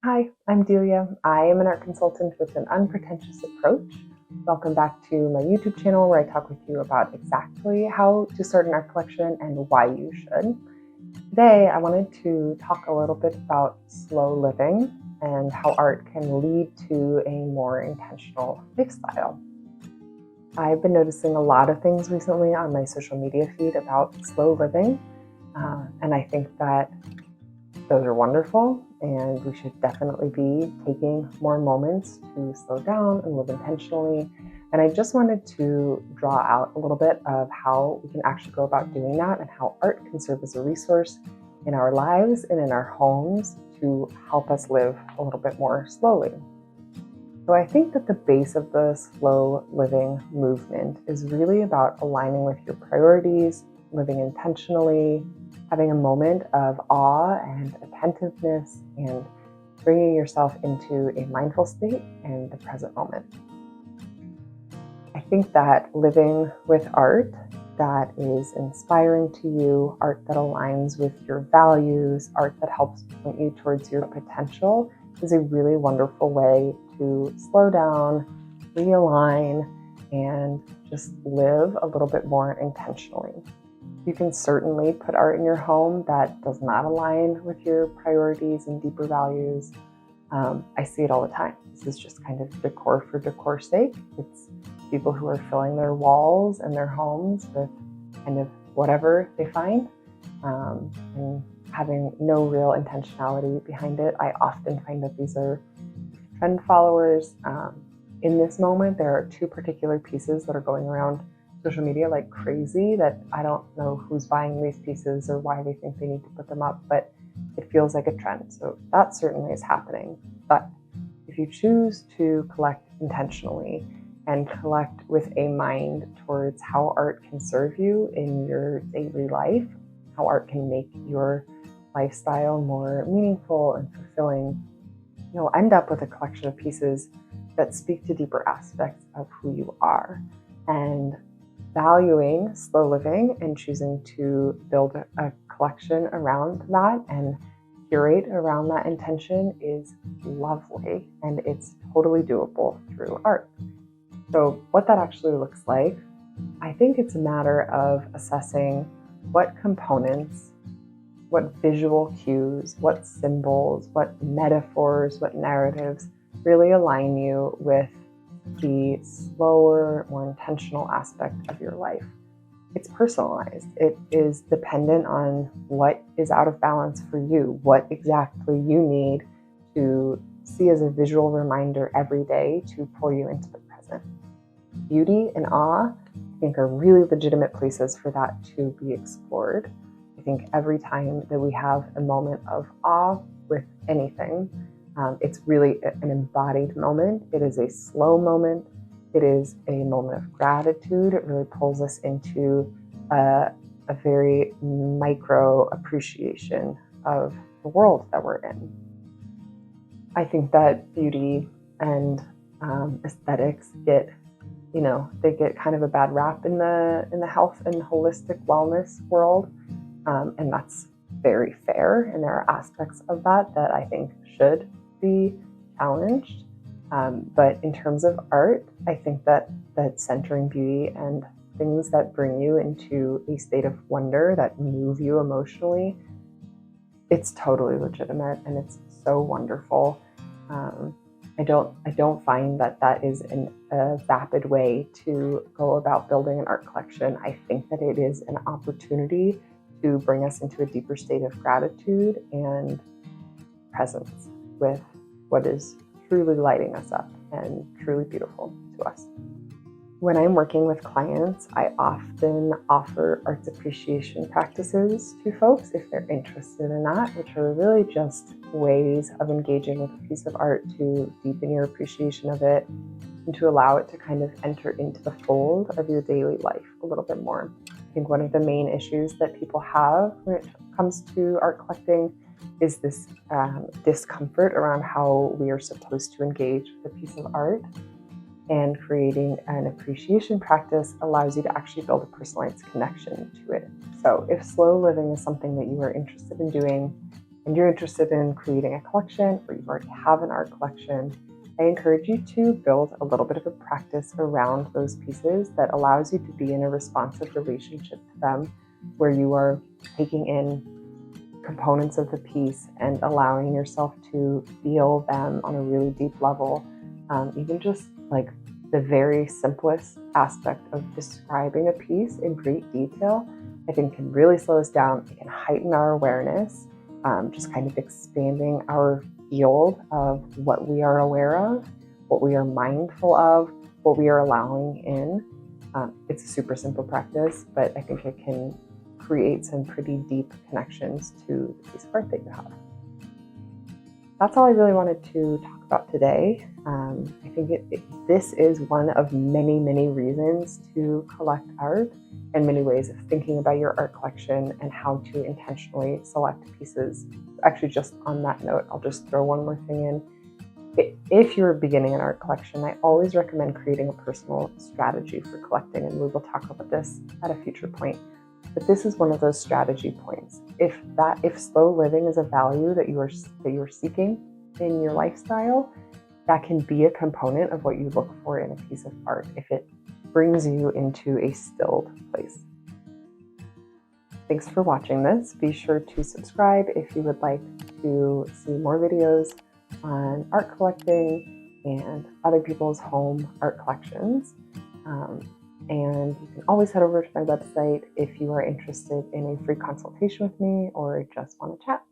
Hi, I'm Delia. I am an art consultant with an unpretentious approach. Welcome back to my YouTube channel where I talk with you about exactly how to start an art collection and why you should. Today, I wanted to talk a little bit about slow living and how art can lead to a more intentional lifestyle. I've been noticing a lot of things recently on my social media feed about slow living, and I think that those are wonderful, and we should definitely be taking more moments to slow down and live intentionally. And I just wanted to draw out a little bit of how we can actually go about doing that and how art can serve as a resource in our lives and in our homes to help us live a little bit more slowly. So I think that the base of the slow living movement is really about aligning with your priorities, living intentionally, having a moment of awe and attentiveness, and bringing yourself into a mindful state and the present moment. I think that living with art that is inspiring to you, art that aligns with your values, art that helps point you towards your potential is a really wonderful way to slow down, realign, and just live a little bit more intentionally. You can certainly put art in your home that does not align with your priorities and deeper values. I see it all the time. This is just kind of decor for decor's sake. It's people who are filling their walls and their homes with kind of whatever they find, and having no real intentionality behind it. I often find that these are trend followers. In this moment, there are two particular pieces that are going around social media like crazy that I don't know who's buying these pieces or why they think they need to put them up, but it feels like a trend. So that certainly is happening. But if you choose to collect intentionally and collect with a mind towards how art can serve you in your daily life, how art can make your lifestyle more meaningful and fulfilling, you'll end up with a collection of pieces that speak to deeper aspects of who you are. And valuing slow living and choosing to build a collection around that and curate around that intention is lovely, and it's totally doable through art. So what that actually looks like, I think it's a matter of assessing what components, what visual cues, what symbols, what metaphors, what narratives really align you with the slower, more intentional aspect of your life. It's personalized. It is dependent on what is out of balance for you, what exactly you need to see as a visual reminder every day to pull you into the present. Beauty and awe, I think, are really legitimate places for that to be explored. I think every time that we have a moment of awe with anything, it's really an embodied moment. It is a slow moment. It is a moment of gratitude. It really pulls us into a very micro appreciation of the world that we're in. I think that beauty and aesthetics get, they get kind of a bad rap in the health and holistic wellness world, and that's very fair. And there are aspects of that I think should be challenged. But in terms of art, I think that centering beauty and things that bring you into a state of wonder, that move you emotionally, it's totally legitimate and it's so wonderful. I don't find that is a vapid way to go about building an art collection. I think that it is an opportunity to bring us into a deeper state of gratitude and presence with what is truly lighting us up and truly beautiful to us. When I'm working with clients, I often offer arts appreciation practices to folks if they're interested in that, which are really just ways of engaging with a piece of art to deepen your appreciation of it and to allow it to kind of enter into the fold of your daily life a little bit more. I think one of the main issues that people have when it comes to art collecting is this discomfort around how we are supposed to engage with a piece of art. And creating an appreciation practice allows you to actually build a personalized connection to it. So if slow living is something that you are interested in doing, and you're interested in creating a collection, or you already have an art collection, I encourage you to build a little bit of a practice around those pieces that allows you to be in a responsive relationship to them, where you are taking in components of the piece and allowing yourself to feel them on a really deep level. Even just like the very simplest aspect of describing a piece in great detail, I think can really slow us down. It can heighten our awareness, just kind of expanding our field of what we are aware of, what we are mindful of, what we are allowing in. It's a super simple practice, but I think it can create some pretty deep connections to the piece of art that you have. That's all I really wanted to talk about today. I think this is one of many, many reasons to collect art, and many ways of thinking about your art collection and how to intentionally select pieces. Actually, just on that note, I'll just throw one more thing in. If you're beginning an art collection, I always recommend creating a personal strategy for collecting, and we will talk about this at a future point. But this is one of those strategy points. If slow living is a value that you are seeking in your lifestyle, that can be a component of what you look for in a piece of art if it brings you into a stilled place. Thanks for watching this. Be sure to subscribe if you would like to see more videos on art collecting and other people's home art collections. And you can always head over to my website if you are interested in a free consultation with me or just want to chat.